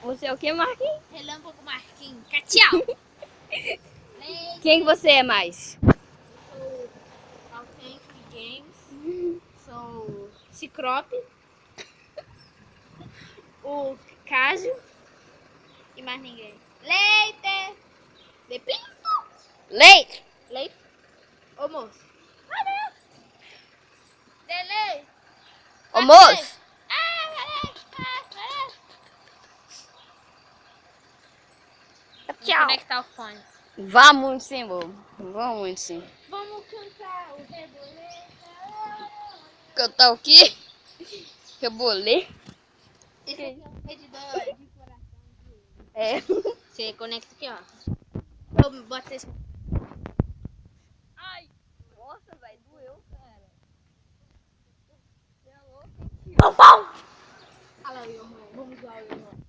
Você é o que, Marquinhos? Relâmpago Marquinhos. Tchau. Quem que você é mais? Sou Authentic Games. Sou Ciclope. O Cássio. E mais ninguém. Leite. De pinto. Leite! Leite. Ô moço. De leite. Ô moço! Vamos conectar o fone. Vamos sim, bobo. Vamos sim. Vamos cantar o Reboleta. Cantar o quê? Rebolê? Esse aqui é um medidor de coração. É. Você conecta aqui, ó. Eu boto esse. Ai, nossa, velho, doeu, cara. Você é louco, hein, tio? Olha lá o irmão. Vamos lá, o irmão.